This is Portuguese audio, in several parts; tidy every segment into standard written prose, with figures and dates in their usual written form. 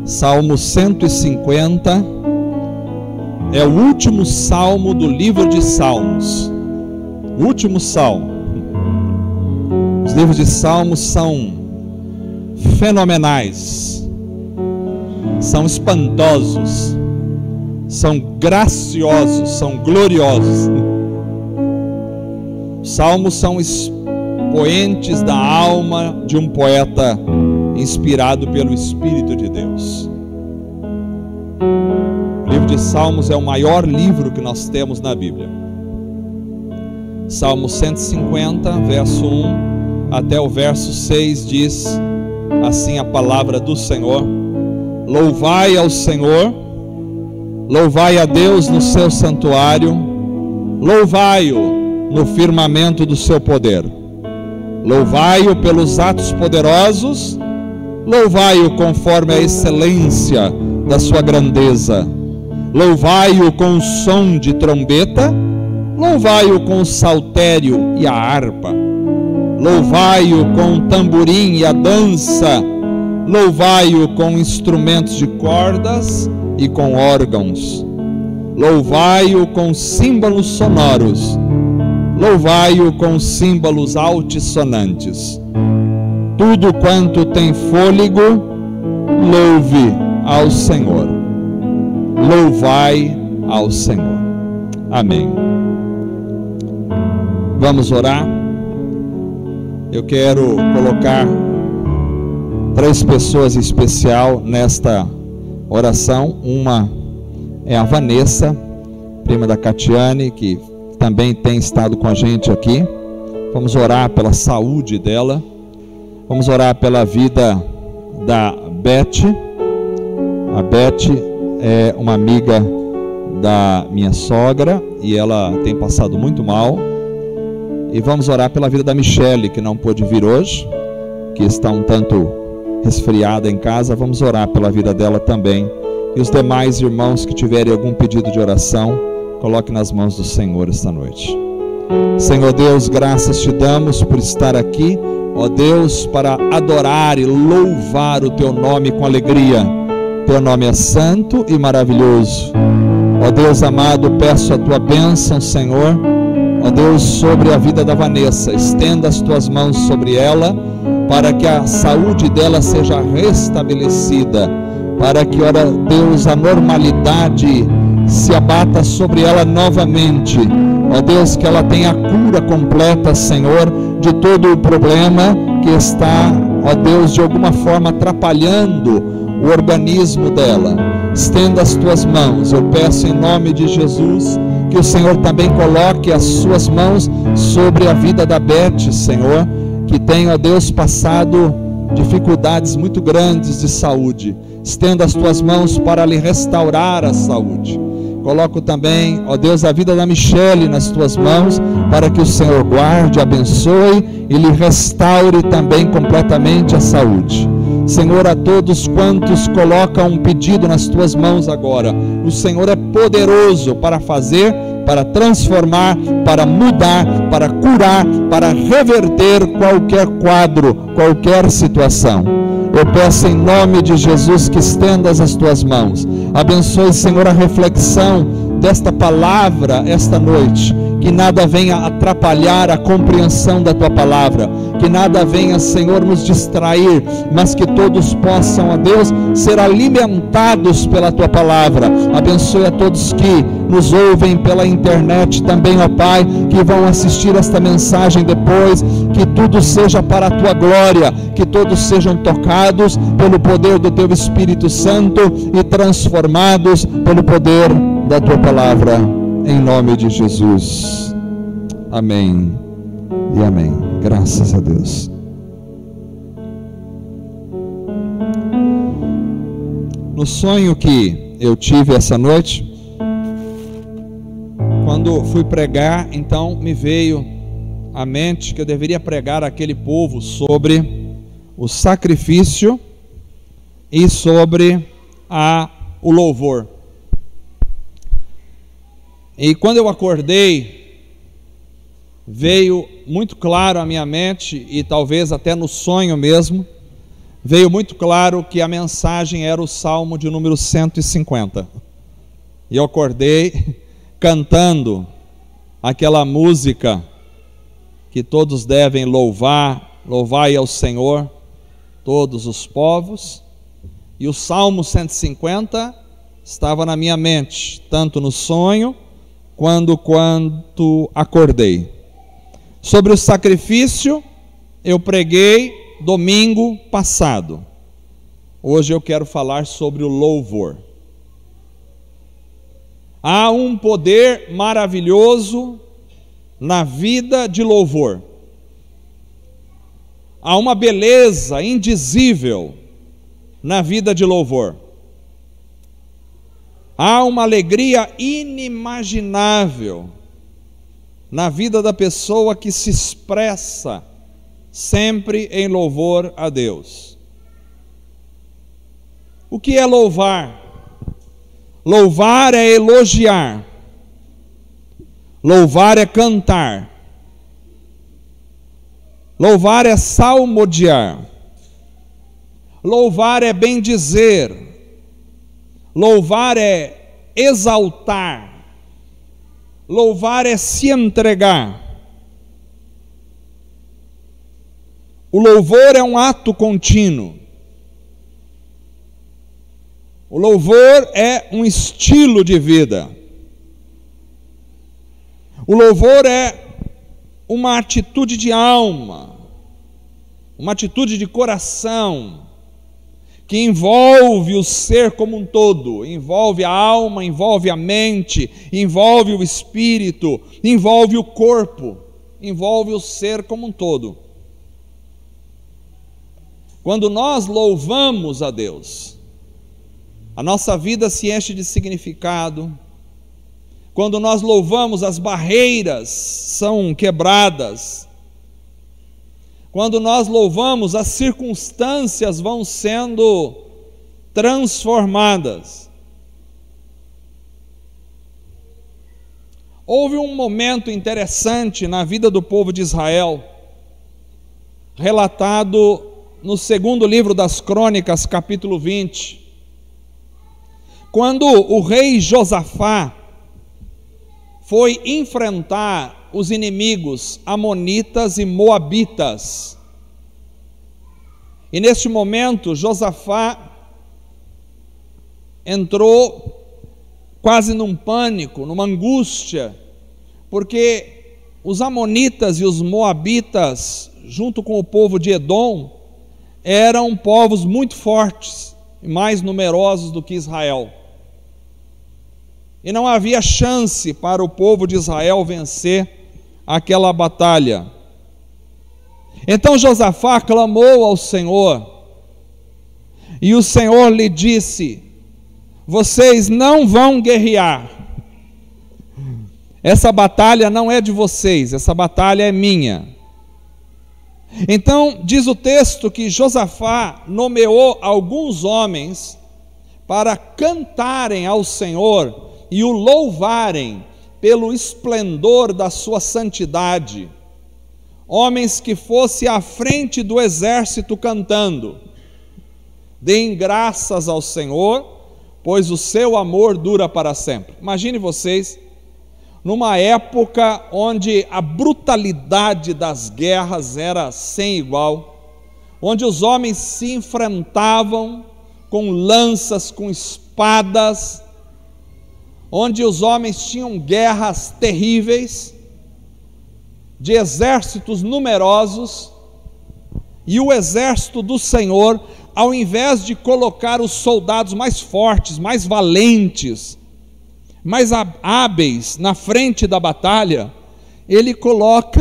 Salmo 150 é o último salmo do livro de Salmos. O último salmo. Os livros de Salmos são fenomenais, são espantosos, são graciosos, são gloriosos. Os salmos são expoentes da alma de um poeta inspirado pelo Espírito de Deus. O livro de Salmos é o maior livro que nós temos na Bíblia. Salmo 150, verso 1 até o verso 6 diz assim a palavra do Senhor: louvai ao Senhor, louvai a Deus no seu santuário, louvai-o no firmamento do seu poder, louvai-o pelos atos poderosos, louvai-o conforme a excelência da sua grandeza, louvai-o com o som de trombeta, louvai-o com o saltério e a harpa, louvai-o com o tamborim e a dança, louvai-o com instrumentos de cordas e com órgãos, louvai-o com símbolos sonoros, louvai-o com símbolos altissonantes. Tudo quanto tem fôlego, louve ao Senhor. Louvai ao Senhor. Amém. Vamos orar. Eu quero colocar 3 pessoas em especial nesta oração. Uma é a Vanessa, prima da Catiane, que também tem estado com a gente aqui. Vamos orar pela saúde dela. Vamos orar pela vida da Beth. A Beth é uma amiga da minha sogra e ela tem passado muito mal. E vamos orar pela vida da Michele, que não pôde vir hoje, que está um tanto resfriada em casa. Vamos orar pela vida dela também. E os demais irmãos que tiverem algum pedido de oração, coloque nas mãos do Senhor esta noite. Senhor Deus, graças te damos por estar aqui, ó Deus, para adorar e louvar o teu nome com alegria. Teu nome é santo e maravilhoso. Ó Deus amado, peço a tua bênção, Senhor, ó Deus, sobre a vida da Vanessa. Estenda as tuas mãos sobre ela, para que a saúde dela seja restabelecida, para que, ó Deus, a normalidade se abata sobre ela novamente. Ó Deus, que ela tenha a cura completa, Senhor, de todo o problema que está, ó Deus, de alguma forma atrapalhando o organismo dela. Estenda as tuas mãos. Eu peço em nome de Jesus que o Senhor também coloque as suas mãos sobre a vida da Beth, Senhor, que tem, ó Deus, passado dificuldades muito grandes de saúde. Estenda as tuas mãos para lhe restaurar a saúde. Coloco também, ó Deus, a vida da Michele nas tuas mãos, para que o Senhor guarde, abençoe e lhe restaure também completamente a saúde. Senhor, a todos quantos colocam um pedido nas tuas mãos agora, o Senhor é poderoso para fazer, para transformar, para mudar, para curar, para reverter qualquer quadro, qualquer situação. Eu peço em nome de Jesus que estendas as tuas mãos. Abençoe, Senhor, a reflexão desta palavra esta noite. Que nada venha atrapalhar a compreensão da tua palavra. Que nada venha, Senhor, nos distrair, mas que todos possam, ó Deus, ser alimentados pela tua palavra. Abençoe a todos que nos ouvem pela internet também, ó Pai, que vão assistir esta mensagem depois. Que tudo seja para a tua glória, que todos sejam tocados pelo poder do teu Espírito Santo e transformados pelo poder da tua palavra, em nome de Jesus. Amém e amém. Graças a Deus. No sonho que eu tive essa noite, quando fui pregar, então me veio à mente que eu deveria pregar àquele povo sobre o sacrifício e sobre o louvor. E quando eu acordei, veio muito claro à minha mente, e talvez até no sonho mesmo, veio muito claro que a mensagem era o Salmo de número 150. E eu acordei cantando aquela música que todos devem louvar, louvai ao Senhor, todos os povos. E o Salmo 150 estava na minha mente, tanto no sonho, quanto acordei. Sobre o sacrifício, eu preguei domingo passado. Hoje eu quero falar sobre o louvor. Há um poder maravilhoso na vida de louvor. Há uma beleza indizível na vida de louvor. Há uma alegria inimaginável na vida da pessoa que se expressa sempre em louvor a Deus. O que é louvar? Louvar é elogiar. Louvar é cantar. Louvar é salmodiar. Louvar é bendizer. Louvar é exaltar. Louvar é se entregar. O louvor é um ato contínuo. O louvor é um estilo de vida. O louvor é uma atitude de alma, uma atitude de coração, que envolve o ser como um todo, envolve a alma, envolve a mente, envolve o espírito, envolve o corpo, envolve o ser como um todo. Quando nós louvamos a Deus, a nossa vida se enche de significado. Quando nós louvamos, as barreiras são quebradas. Quando nós louvamos, as circunstâncias vão sendo transformadas. Houve um momento interessante na vida do povo de Israel, relatado no segundo livro das Crônicas, capítulo 20, quando o rei Josafá foi enfrentar os inimigos amonitas e moabitas. E neste momento, Josafá entrou quase num pânico, numa angústia, porque os amonitas e os moabitas, junto com o povo de Edom, eram povos muito fortes e mais numerosos do que Israel. E não havia chance para o povo de Israel vencer aquela batalha. Então Josafá clamou ao Senhor, e o Senhor lhe disse: vocês não vão guerrear, essa batalha não é de vocês, essa batalha é minha. Então diz o texto que Josafá nomeou alguns homens para cantarem ao Senhor e o louvarem pelo esplendor da sua santidade, homens que fossem à frente do exército cantando: deem graças ao Senhor, pois o seu amor dura para sempre. Imagine vocês, numa época onde a brutalidade das guerras era sem igual, onde os homens se enfrentavam com lanças, com espadas, onde os homens tinham guerras terríveis, de exércitos numerosos, e o exército do Senhor, ao invés de colocar os soldados mais fortes, mais valentes, mais hábeis na frente da batalha, ele coloca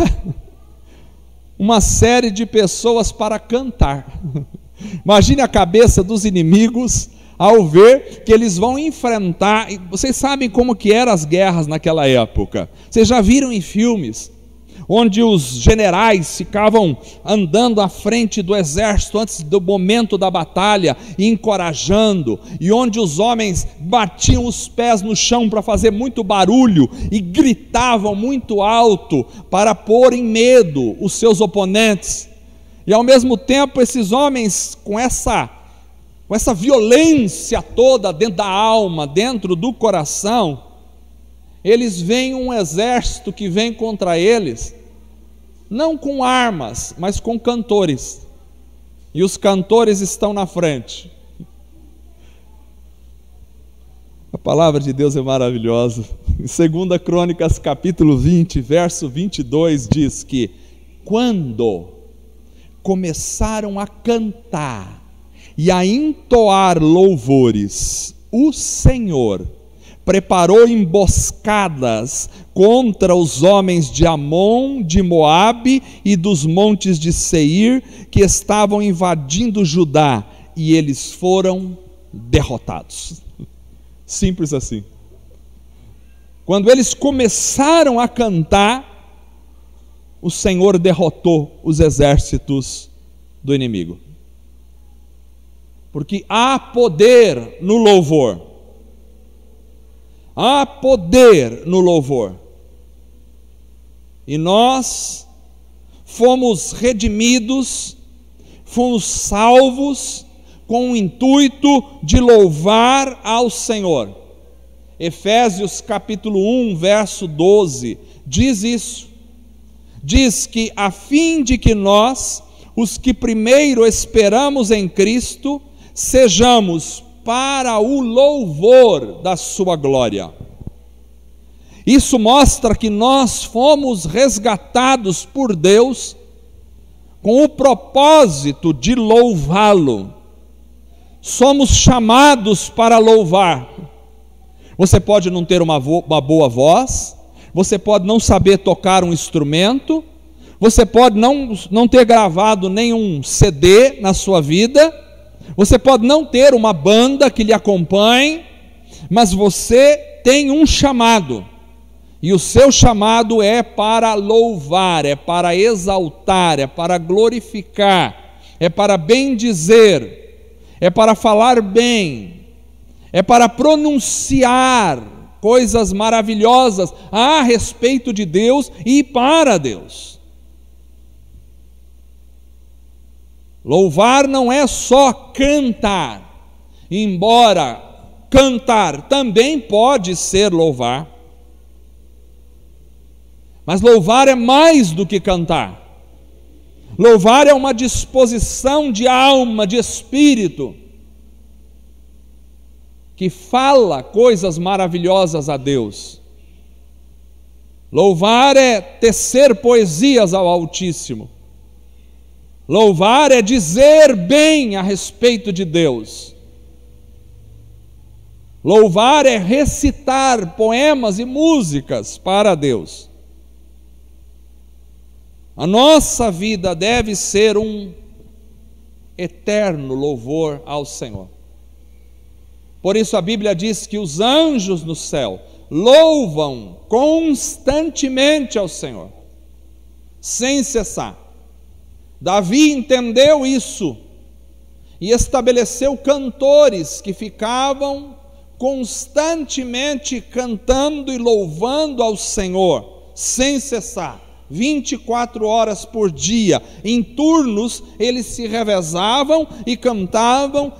uma série de pessoas para cantar. Imagine a cabeça dos inimigos ao ver que eles vão enfrentar. Vocês sabem como que eram as guerras naquela época. Vocês já viram em filmes onde os generais ficavam andando à frente do exército antes do momento da batalha, encorajando, e onde os homens batiam os pés no chão para fazer muito barulho e gritavam muito alto para pôr em medo os seus oponentes. E ao mesmo tempo esses homens com essa violência toda dentro da alma, dentro do coração, eles veem um exército que vem contra eles, não com armas, mas com cantores. E os cantores estão na frente. A palavra de Deus é maravilhosa. Em 2 Crônicas, capítulo 20, verso 22, diz que quando começaram a cantar e a entoar louvores, o Senhor preparou emboscadas contra os homens de Amon, de Moabe e dos montes de Seir, que estavam invadindo Judá, e eles foram derrotados. Simples assim. Quando eles começaram a cantar, o Senhor derrotou os exércitos do inimigo. Porque há poder no louvor. Há poder no louvor. E nós fomos redimidos, fomos salvos com o intuito de louvar ao Senhor. Efésios capítulo 1, verso 12, diz isso. Diz que a fim de que nós, os que primeiro esperamos em Cristo, sejamos para o louvor da sua glória. Isso mostra que nós fomos resgatados por Deus com o propósito de louvá-lo. Somos chamados para louvar. Você pode não ter uma boa voz, você pode não saber tocar um instrumento, você pode não ter gravado nenhum CD na sua vida, você pode não ter uma banda que lhe acompanhe, mas você tem um chamado, e o seu chamado é para louvar, é para exaltar, é para glorificar, é para bendizer, é para falar bem, é para pronunciar coisas maravilhosas a respeito de Deus e para Deus. Louvar não é só cantar, embora cantar também pode ser louvar, mas louvar é mais do que cantar. Louvar é uma disposição de alma, de espírito, que fala coisas maravilhosas a Deus. Louvar é tecer poesias ao Altíssimo. Louvar é dizer bem a respeito de Deus. Louvar é recitar poemas e músicas para Deus. A nossa vida deve ser um eterno louvor ao Senhor. Por isso a Bíblia diz que os anjos no céu louvam constantemente ao Senhor, sem cessar. Davi entendeu isso e estabeleceu cantores que ficavam constantemente cantando e louvando ao Senhor, sem cessar, 24 horas por dia. Em turnos eles se revezavam e cantavam,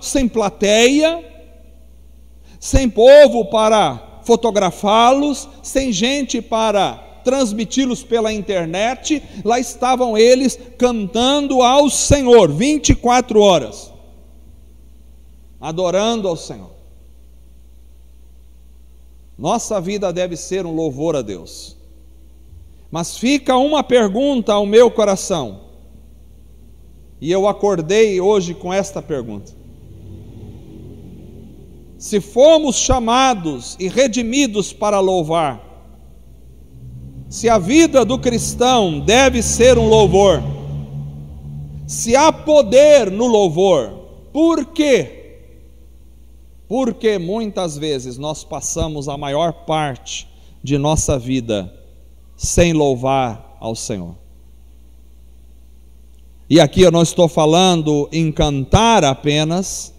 sem plateia, sem povo para fotografá-los, sem gente para transmiti-los pela internet. Lá estavam eles cantando ao Senhor 24 horas, adorando ao Senhor. Nossa vida deve ser um louvor a Deus. Mas fica uma pergunta ao meu coração, e eu acordei hoje com esta pergunta: se fomos chamados e redimidos para louvar, se a vida do cristão deve ser um louvor, se há poder no louvor, por quê? Porque muitas vezes nós passamos a maior parte de nossa vida sem louvar ao Senhor. E aqui eu não estou falando em cantar apenas,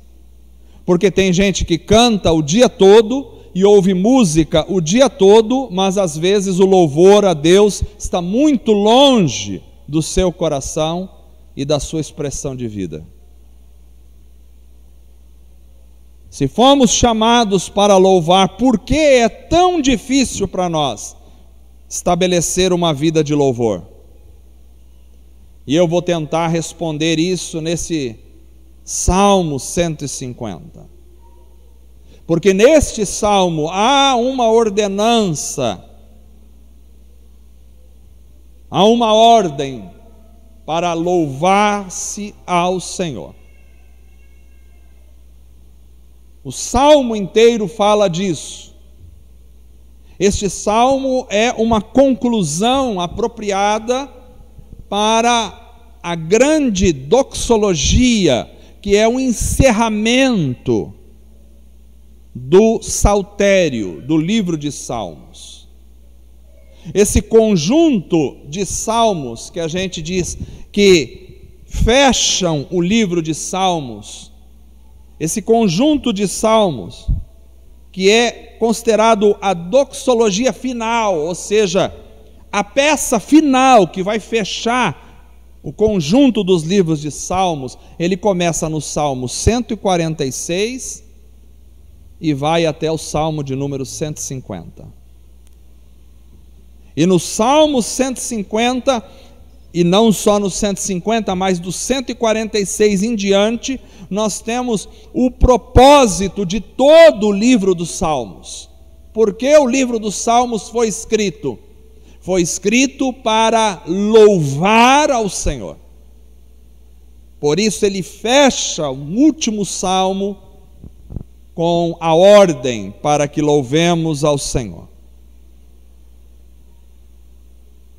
porque tem gente que canta o dia todo e ouve música o dia todo, mas às vezes o louvor a Deus está muito longe do seu coração e da sua expressão de vida. Se fomos chamados para louvar, por que é tão difícil para nós estabelecer uma vida de louvor? E eu vou tentar responder isso nesse Salmo 150. Porque neste salmo há uma ordenança, há uma ordem para louvar-se ao Senhor. O salmo inteiro fala disso. Este salmo é uma conclusão apropriada para a grande doxologia, que é o encerramento do saltério, do livro de Salmos. Esse conjunto de salmos que a gente diz que fecham o livro de Salmos, esse conjunto de salmos, que é considerado a doxologia final, ou seja, a peça final que vai fechar o conjunto dos livros de Salmos, ele começa no Salmo 146 e vai até o Salmo de número 150. E no Salmo 150, e não só no 150, mas do 146 em diante, nós temos o propósito de todo o livro dos Salmos. Por que o livro dos Salmos foi escrito? Foi escrito para louvar ao Senhor. Por isso ele fecha o último salmo com a ordem para que louvemos ao Senhor.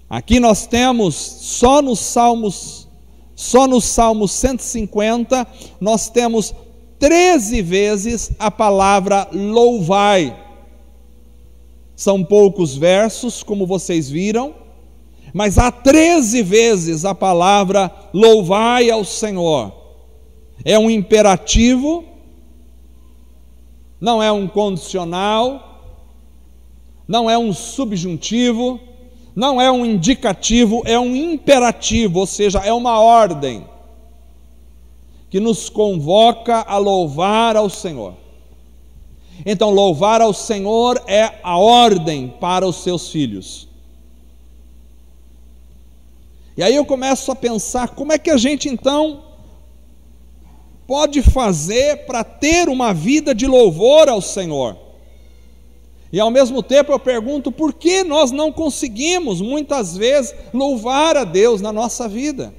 Aqui nós temos, só no Salmo 150, nós temos 13 vezes a palavra louvai. São poucos versos, como vocês viram, mas há 13 vezes a palavra louvai ao Senhor. É um imperativo, não é um condicional, não é um subjuntivo, não é um indicativo, é um imperativo, ou seja, é uma ordem que nos convoca a louvar ao Senhor. Então, louvar ao Senhor é a ordem para os seus filhos. E aí eu começo a pensar, como é que a gente então pode fazer para ter uma vida de louvor ao Senhor? E ao mesmo tempo eu pergunto, por que nós não conseguimos muitas vezes louvar a Deus na nossa vida?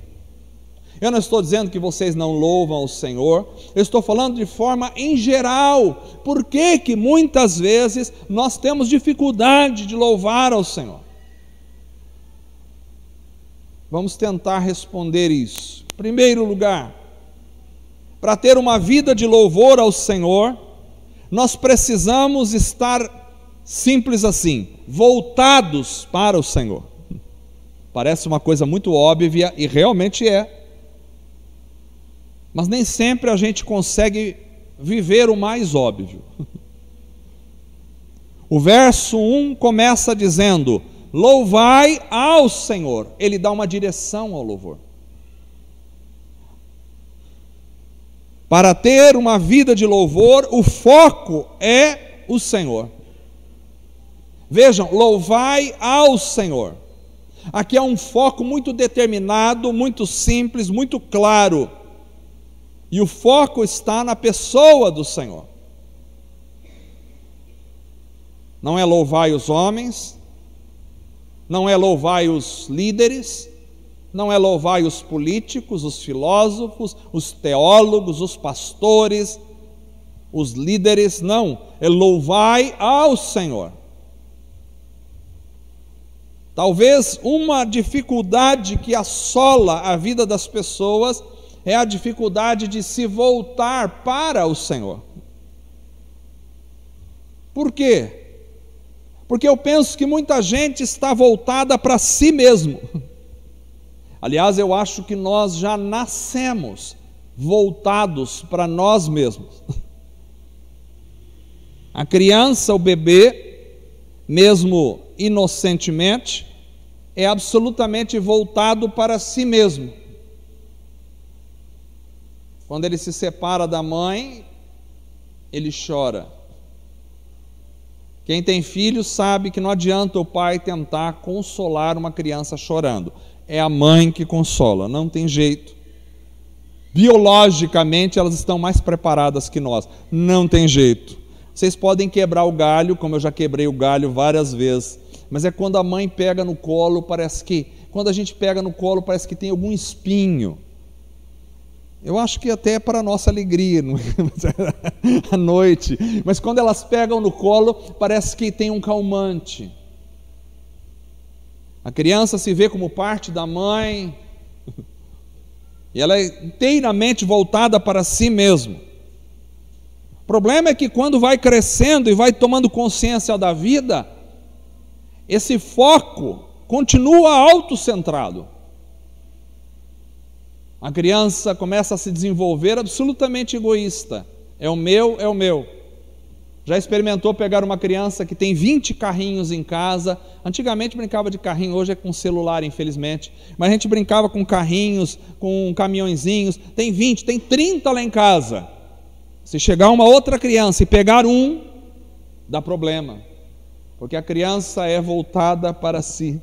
Eu não estou dizendo que vocês não louvam o Senhor, eu estou falando de forma em geral. Por que que muitas vezes nós temos dificuldade de louvar ao Senhor? Vamos tentar responder isso. Em primeiro lugar, para ter uma vida de louvor ao Senhor, nós precisamos estar simples assim, voltados para o Senhor. Parece uma coisa muito óbvia e realmente é. Mas nem sempre a gente consegue viver o mais óbvio. O verso 1 começa dizendo: louvai ao Senhor. Ele dá uma direção ao louvor. Para ter uma vida de louvor, o foco é o Senhor. Vejam, louvai ao Senhor. Aqui é um foco muito determinado, muito simples, muito claro. E o foco está na pessoa do Senhor. Não é louvai os homens, não é louvai os líderes, não é louvai os políticos, os filósofos, os teólogos, os pastores, os líderes, não. É louvai ao Senhor. Talvez uma dificuldade que assola a vida das pessoas é a dificuldade de se voltar para o Senhor. Por quê? Porque eu penso que muita gente está voltada para si mesmo. Aliás, eu acho que nós já nascemos voltados para nós mesmos. A criança, o bebê, mesmo inocentemente, é absolutamente voltado para si mesmo. Quando ele se separa da mãe, ele chora. Quem tem filho sabe que não adianta o pai tentar consolar uma criança chorando. É a mãe que consola, não tem jeito. Biologicamente elas estão mais preparadas que nós, não tem jeito. Vocês podem quebrar o galho, como eu já quebrei o galho várias vezes, mas é quando a mãe pega no colo, quando a gente pega no colo, parece que tem algum espinho. Eu acho que até é para a nossa alegria à noite, mas quando elas pegam no colo, parece que tem um calmante. A criança se vê como parte da mãe, e ela é inteiramente voltada para si mesma. O problema é que quando vai crescendo e vai tomando consciência da vida, esse foco continua autocentrado. A criança começa a se desenvolver absolutamente egoísta. É o meu, é o meu. Já experimentou pegar uma criança que tem 20 carrinhos em casa? Antigamente brincava de carrinho, hoje é com celular, infelizmente. Mas a gente brincava com carrinhos, com caminhõezinhos. Tem 20, tem 30 lá em casa. Se chegar uma outra criança e pegar um, dá problema. Porque a criança é voltada para si.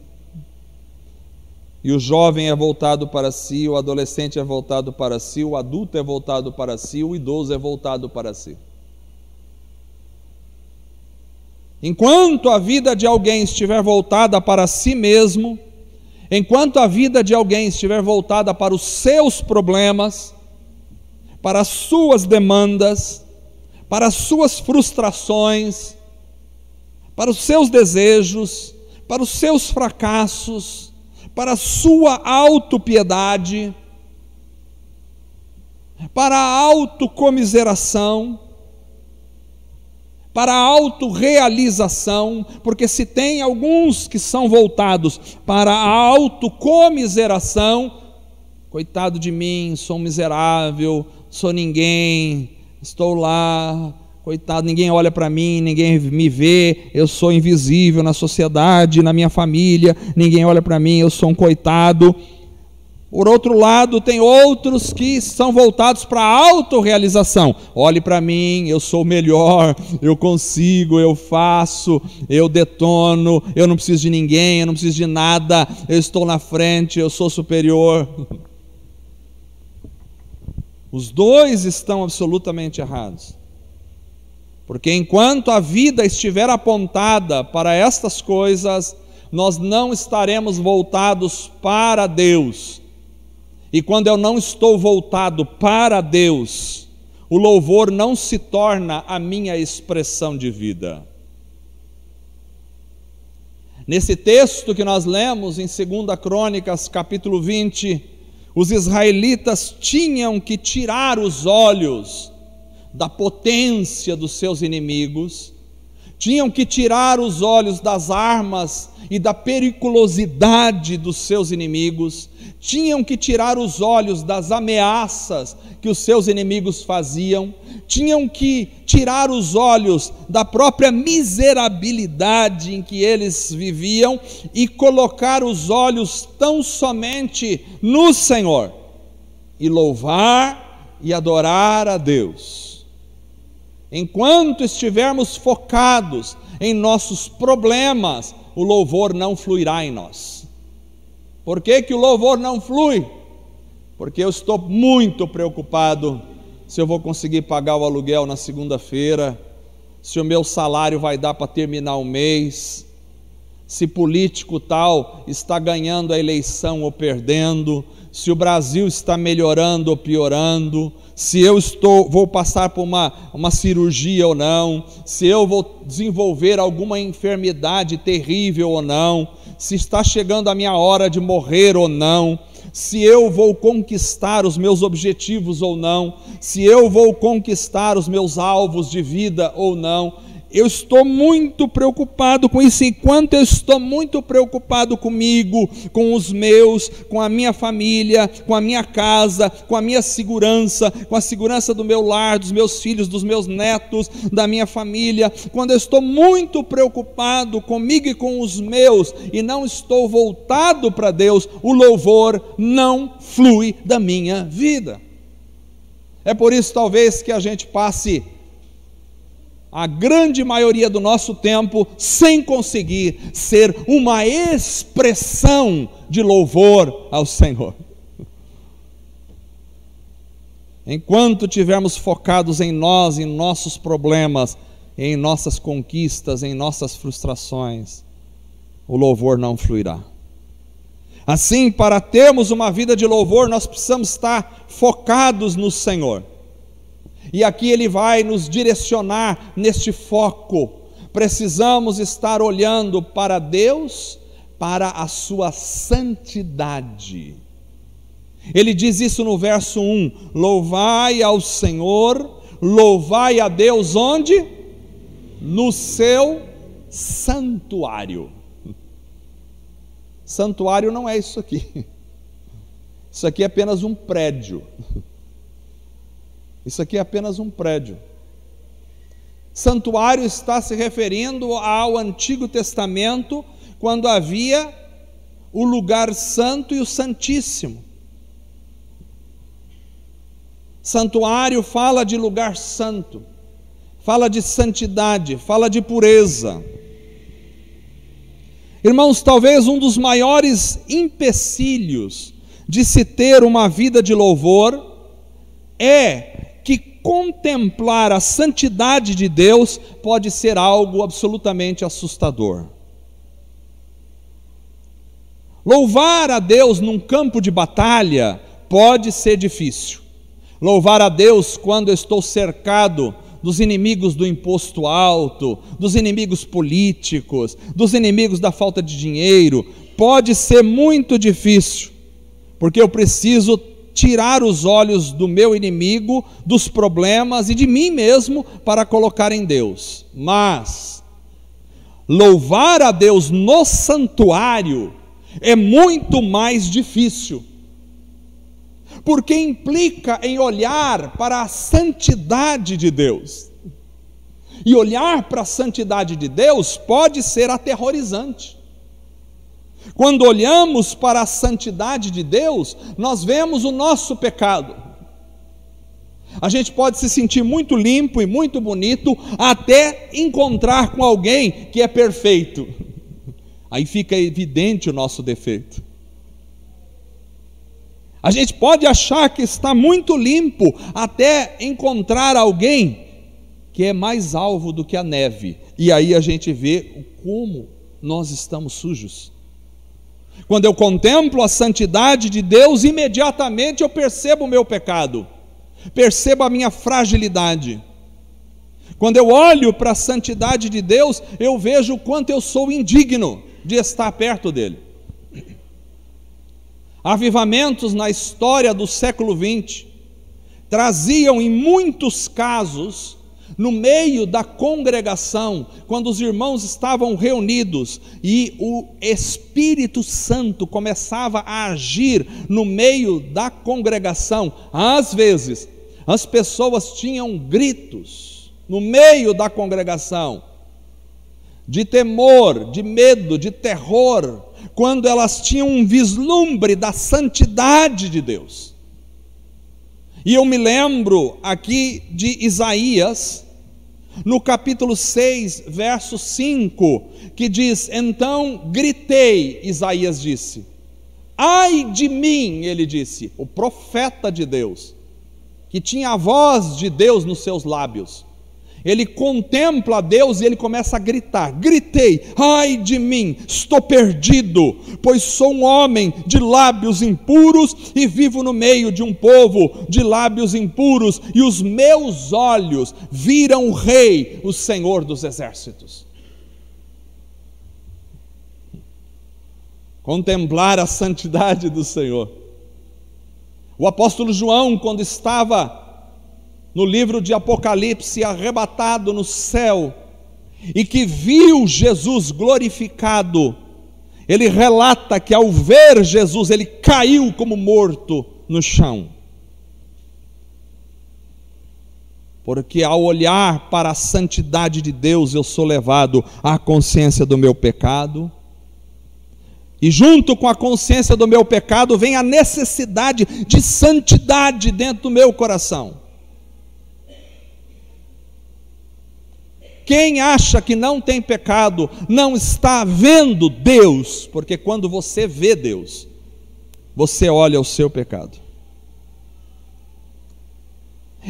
E o jovem é voltado para si, o adolescente é voltado para si, o adulto é voltado para si, o idoso é voltado para si. Enquanto a vida de alguém estiver voltada para si mesmo, enquanto a vida de alguém estiver voltada para os seus problemas, para as suas demandas, para as suas frustrações, para os seus desejos, para os seus fracassos, para a sua autopiedade, para a autocomiseração, para a autorrealização, porque se tem alguns que são voltados para a autocomiseração, coitado de mim, sou um miserável, sou ninguém, estou lá, coitado, ninguém olha para mim, ninguém me vê, eu sou invisível na sociedade, na minha família, ninguém olha para mim, eu sou um coitado. Por outro lado, tem outros que são voltados para a autorrealização. Olhe para mim, eu sou o melhor, eu consigo, eu faço, eu detono, eu não preciso de ninguém, eu não preciso de nada, eu estou na frente, eu sou superior. Os dois estão absolutamente errados. Porque enquanto a vida estiver apontada para estas coisas, nós não estaremos voltados para Deus. E quando eu não estou voltado para Deus, o louvor não se torna a minha expressão de vida. Nesse texto que nós lemos em 2 Crônicas, capítulo 20, os israelitas tinham que tirar os olhos da potência dos seus inimigos, tinham que tirar os olhos das armas e da periculosidade dos seus inimigos, tinham que tirar os olhos das ameaças que os seus inimigos faziam, tinham que tirar os olhos da própria miserabilidade em que eles viviam e colocar os olhos tão somente no Senhor e louvar e adorar a Deus. Enquanto estivermos focados em nossos problemas, o louvor não fluirá em nós. Por que que o louvor não flui? Porque eu estou muito preocupado se eu vou conseguir pagar o aluguel na segunda-feira, se o meu salário vai dar para terminar o mês, se político tal está ganhando a eleição ou perdendo, se o Brasil está melhorando ou piorando, se eu vou passar por uma cirurgia ou não, se eu vou desenvolver alguma enfermidade terrível ou não, se está chegando a minha hora de morrer ou não, se eu vou conquistar os meus objetivos ou não, se eu vou conquistar os meus alvos de vida ou não. eu estou muito preocupado com isso. Enquanto eu estou muito preocupado comigo, com os meus, com a minha família, com a minha casa, com a minha segurança, com a segurança do meu lar, dos meus filhos, dos meus netos, da minha família, quando eu estou muito preocupado comigo e com os meus, e não estou voltado para Deus, o louvor não flui da minha vida. É por isso talvez que a gente passe a grande maioria do nosso tempo sem conseguir ser uma expressão de louvor ao Senhor. Enquanto estivermos focados em nós, em nossos problemas, em nossas conquistas, em nossas frustrações, o louvor não fluirá. Assim, para termos uma vida de louvor, nós precisamos estar focados no Senhor. E aqui Ele vai nos direcionar neste foco. Precisamos estar olhando para Deus, para a sua santidade. Ele diz isso no verso 1: louvai ao Senhor, louvai a Deus onde? No seu santuário. Santuário não é isso aqui. Isso aqui é apenas um prédio. Isso aqui é apenas um prédio. Santuário está se referindo ao Antigo Testamento, quando havia o lugar santo e o santíssimo. Santuário fala de lugar santo, fala de santidade, fala de pureza. Irmãos, talvez um dos maiores empecilhos de se ter uma vida de louvor é que contemplar a santidade de Deus pode ser algo absolutamente assustador. Louvar a Deus num campo de batalha pode ser difícil. Louvar a Deus quando eu estou cercado dos inimigos do imposto alto, dos inimigos políticos, dos inimigos da falta de dinheiro, pode ser muito difícil, porque eu preciso tirar os olhos do meu inimigo, dos problemas e de mim mesmo para colocar em Deus. Mas louvar a Deus no santuário é muito mais difícil, porque implica em olhar para a santidade de Deus. E olhar para a santidade de Deus pode ser aterrorizante. Quando olhamos para a santidade de Deus, nós vemos o nosso pecado. A gente pode se sentir muito limpo e muito bonito, até encontrar com alguém que é perfeito. Aí fica evidente o nosso defeito. A gente pode achar que está muito limpo, até encontrar alguém que é mais alvo do que a neve. E aí a gente vê como nós estamos sujos. Quando eu contemplo a santidade de Deus, imediatamente eu percebo o meu pecado, percebo a minha fragilidade. Quando eu olho para a santidade de Deus, eu vejo o quanto eu sou indigno de estar perto dele. Avivamentos na história do século XX traziam em muitos casos, no meio da congregação, quando os irmãos estavam reunidos e o Espírito Santo começava a agir no meio da congregação, às vezes as pessoas tinham gritos no meio da congregação, de temor, de medo, de terror, quando elas tinham um vislumbre da santidade de Deus. E eu me lembro aqui de Isaías, no capítulo 6, verso 5, que diz: então gritei, Isaías disse, ai de mim, ele disse, o profeta de Deus, que tinha a voz de Deus nos seus lábios. Ele contempla a Deus e ele começa a gritar: gritei, ai de mim, estou perdido, pois sou um homem de lábios impuros e vivo no meio de um povo de lábios impuros, e os meus olhos viram o Rei, o Senhor dos exércitos. Contemplar a santidade do Senhor. O apóstolo João, quando estava no livro de Apocalipse, arrebatado no céu, e que viu Jesus glorificado, ele relata que ao ver Jesus, ele caiu como morto no chão. Porque ao olhar para a santidade de Deus, eu sou levado à consciência do meu pecado. E junto com a consciência do meu pecado, vem a necessidade de santidade dentro do meu coração. Quem acha que não tem pecado, não está vendo Deus, porque quando você vê Deus, você olha o seu pecado.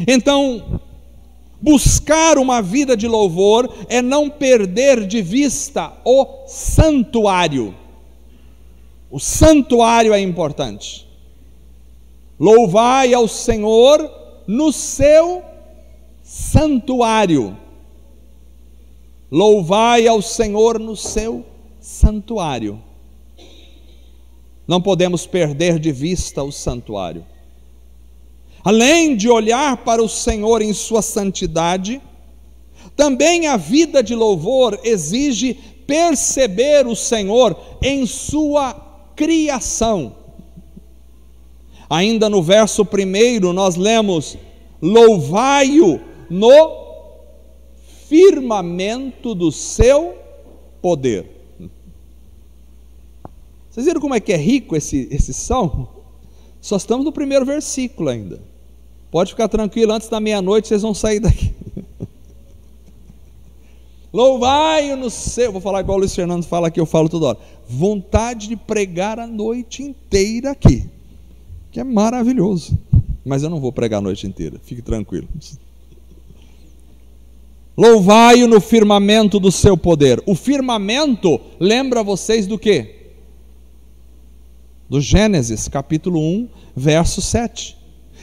Então, buscar uma vida de louvor é não perder de vista o santuário. O santuário é importante. Louvai ao Senhor no seu santuário. Louvai ao Senhor no seu santuário. Não podemos perder de vista o santuário. Além de olhar para o Senhor em sua santidade, também a vida de louvor exige perceber o Senhor em sua criação. Ainda no verso 1 nós lemos: louvai-o no firmamento do seu poder. Vocês viram como é que é rico esse salmo? Só estamos no primeiro versículo ainda. Pode ficar tranquilo, antes da meia-noite vocês vão sair daqui. Louvai-o no seu... Vou falar igual o Luiz Fernando fala aqui, eu falo toda hora. Vontade de pregar a noite inteira aqui, que é maravilhoso. Mas eu não vou pregar a noite inteira, fique tranquilo. Louvai-o no firmamento do seu poder. O firmamento lembra vocês do quê? Do Gênesis, capítulo 1, verso 7,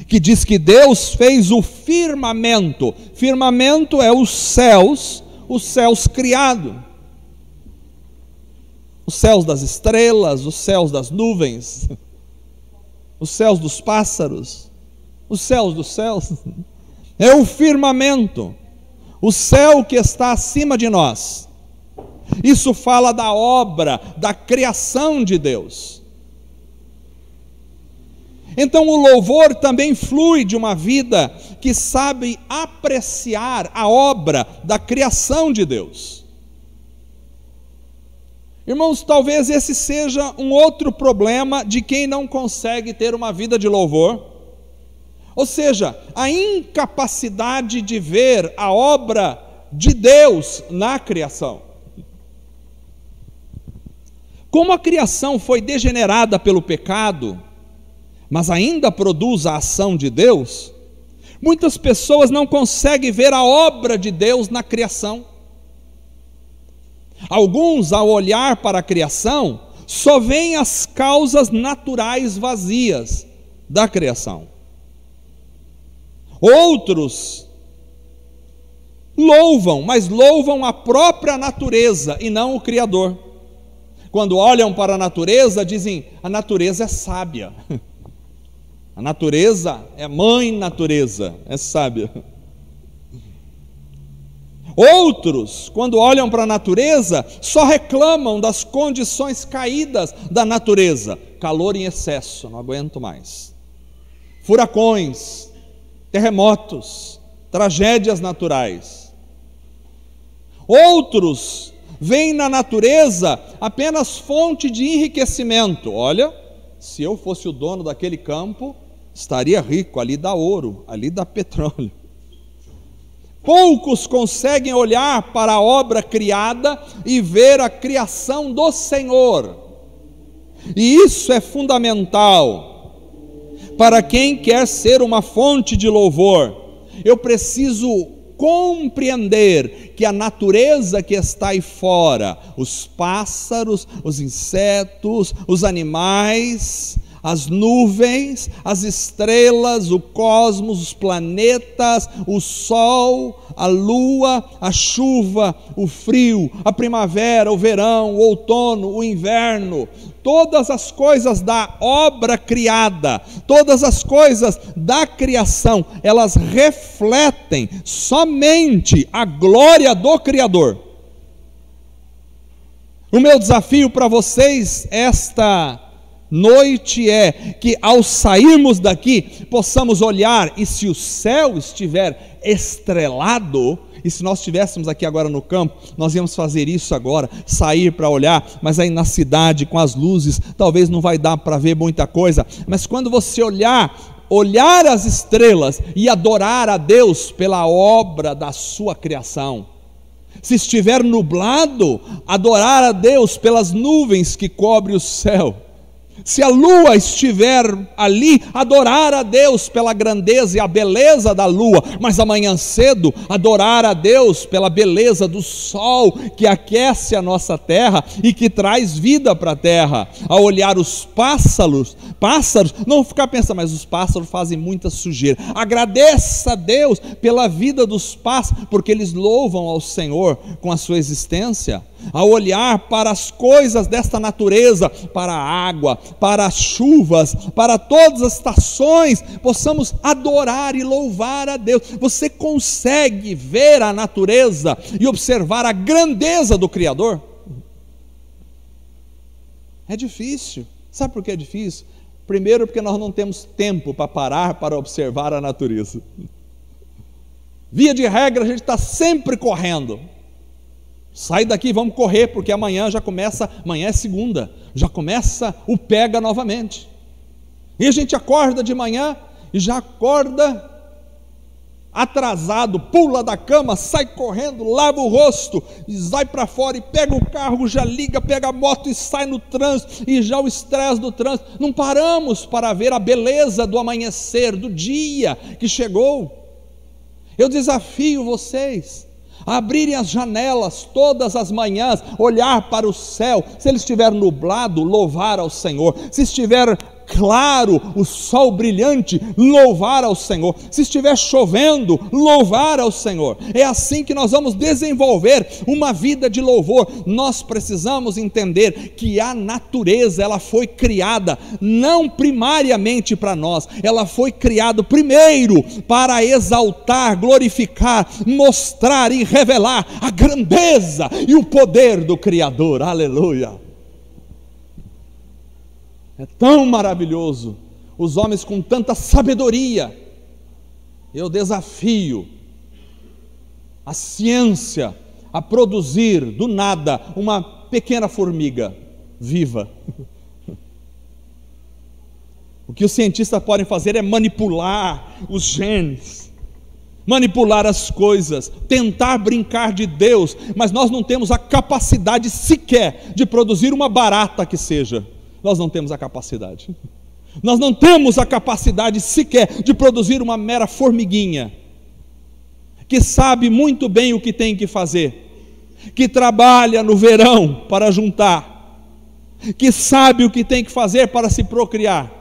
que diz que Deus fez o firmamento. Firmamento é os céus criados. Os céus das estrelas, os céus das nuvens, os céus dos pássaros, os céus dos céus. É o firmamento, o céu que está acima de nós. Isso fala da obra, da criação de Deus. Então o louvor também flui de uma vida que sabe apreciar a obra da criação de Deus. Irmãos, talvez esse seja um outro problema de quem não consegue ter uma vida de louvor. Ou seja, a incapacidade de ver a obra de Deus na criação. Como a criação foi degenerada pelo pecado, mas ainda produz a ação de Deus, muitas pessoas não conseguem ver a obra de Deus na criação. Alguns, ao olhar para a criação, só veem as causas naturais vazias da criação. Outros louvam, mas louvam a própria natureza e não o Criador. Quando olham para a natureza, dizem: a natureza é sábia. A natureza é mãe natureza, é sábia. Outros, quando olham para a natureza, só reclamam das condições caídas da natureza. Calor em excesso, não aguento mais. Furacões, terremotos, tragédias naturais. Outros veem na natureza apenas fonte de enriquecimento. Olha, se eu fosse o dono daquele campo, estaria rico, ali dá ouro, ali dá petróleo. Poucos conseguem olhar para a obra criada e ver a criação do Senhor. E isso é fundamental para quem quer ser uma fonte de louvor. Eu preciso compreender que a natureza que está aí fora, os pássaros, os insetos, os animais, as nuvens, as estrelas, o cosmos, os planetas, o sol, a lua, a chuva, o frio, a primavera, o verão, o outono, o inverno, todas as coisas da obra criada, todas as coisas da criação, elas refletem somente a glória do Criador. O meu desafio para vocês esta noite é que ao sairmos daqui, possamos olhar, e se o céu estiver estrelado, e se nós estivéssemos aqui agora no campo, nós íamos fazer isso agora, sair para olhar, mas aí na cidade com as luzes, talvez não vai dar para ver muita coisa, mas quando você olhar as estrelas e adorar a Deus pela obra da sua criação, se estiver nublado, adorar a Deus pelas nuvens que cobrem o céu, se a lua estiver ali, adorar a Deus pela grandeza e a beleza da lua, mas amanhã cedo, adorar a Deus pela beleza do sol, que aquece a nossa terra e que traz vida para a terra. Ao olhar os pássaros, não ficar pensando, mas os pássaros fazem muita sujeira. Agradeça a Deus pela vida dos pássaros, porque eles louvam ao Senhor com a sua existência. Ao olhar para as coisas desta natureza, para a água, para as chuvas, para todas as estações, possamos adorar e louvar a Deus. Você consegue ver a natureza e observar a grandeza do Criador? É difícil. Sabe por que é difícil? Primeiro, porque nós não temos tempo para parar para observar a natureza. Via de regra, a gente está sempre correndo. Sai daqui, vamos correr, porque amanhã é segunda, já começa o pega novamente. E a gente acorda de manhã e já acorda atrasado, pula da cama, sai correndo, lava o rosto, e vai para fora e pega o carro, já liga, pega a moto e sai no trânsito, e já o estresse do trânsito. Não paramos para ver a beleza do amanhecer, do dia que chegou. Eu desafio vocês a abrirem as janelas todas as manhãs, olhar para o céu, se ele estiver nublado, louvar ao Senhor, se estiver claro, o sol brilhante, louvar ao Senhor, se estiver chovendo, louvar ao Senhor. É assim que nós vamos desenvolver uma vida de louvor. Nós precisamos entender que a natureza, ela foi criada não primariamente para nós, ela foi criada primeiro para exaltar, glorificar, mostrar e revelar a grandeza e o poder do Criador. Aleluia! É tão maravilhoso, os homens com tanta sabedoria. Eu desafio a ciência a produzir do nada uma pequena formiga viva. O que os cientistas podem fazer é manipular os genes, manipular as coisas, tentar brincar de Deus, mas nós não temos a capacidade sequer de produzir uma barata que seja. Nós não temos a capacidade. Nós não temos a capacidade sequer de produzir uma mera formiguinha, que sabe muito bem o que tem que fazer, que trabalha no verão para juntar, que sabe o que tem que fazer para se procriar,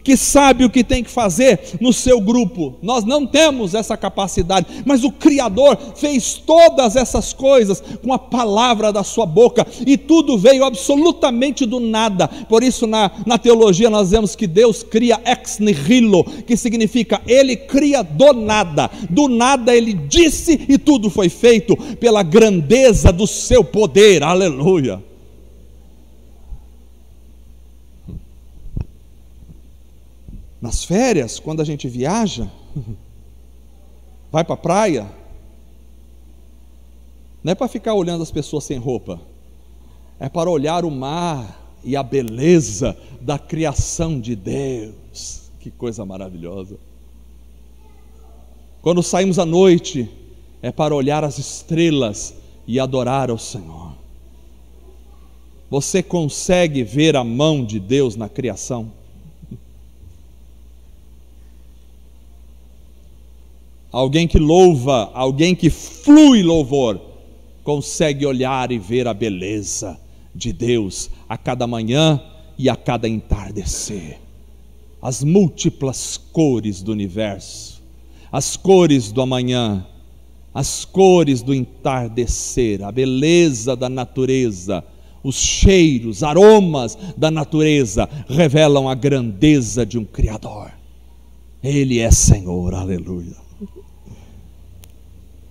que sabe o que tem que fazer no seu grupo. Nós não temos essa capacidade, mas o Criador fez todas essas coisas com a palavra da sua boca, e tudo veio absolutamente do nada. Por isso na teologia nós vemos que Deus cria ex nihilo, que significa Ele cria do nada Ele disse e tudo foi feito pela grandeza do seu poder. Aleluia! Nas férias, quando a gente viaja, vai para a praia, não é para ficar olhando as pessoas sem roupa, é para olhar o mar e a beleza da criação de Deus. Que coisa maravilhosa! Quando saímos à noite, é para olhar as estrelas e adorar ao Senhor. Você consegue ver a mão de Deus na criação? Alguém que louva, alguém que flui louvor, consegue olhar e ver a beleza de Deus a cada manhã e a cada entardecer. As múltiplas cores do universo, as cores do amanhã, as cores do entardecer, a beleza da natureza, os cheiros, aromas da natureza revelam a grandeza de um Criador. Ele é Senhor, aleluia.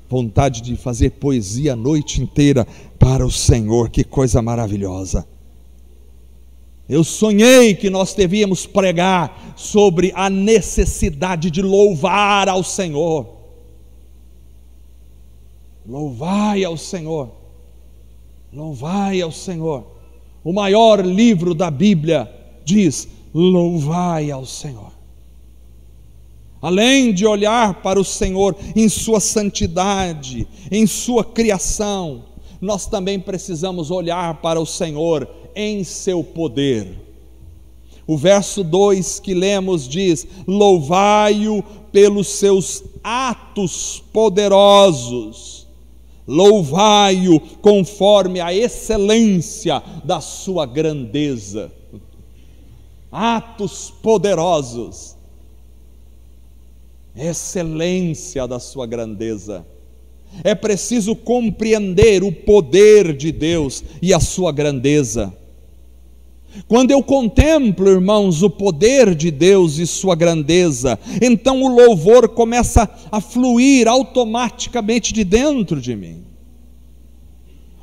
vontade de fazer poesia a noite inteira para o Senhor. Que coisa maravilhosa! Eu sonhei que nós devíamos pregar sobre a necessidade de louvar ao Senhor. Louvai ao Senhor, louvai ao Senhor. O maior livro da Bíblia diz: louvai ao Senhor. Além de olhar para o Senhor em sua santidade, em sua criação, nós também precisamos olhar para o Senhor em seu poder. O verso 2 que lemos diz: louvai-o pelos seus atos poderosos, louvai-o conforme a excelência da sua grandeza. Atos poderosos, excelência da sua grandeza. É preciso compreender o poder de Deus e a sua grandeza. Quando eu contemplo, irmãos, o poder de Deus e sua grandeza, então o louvor começa a fluir automaticamente de dentro de mim.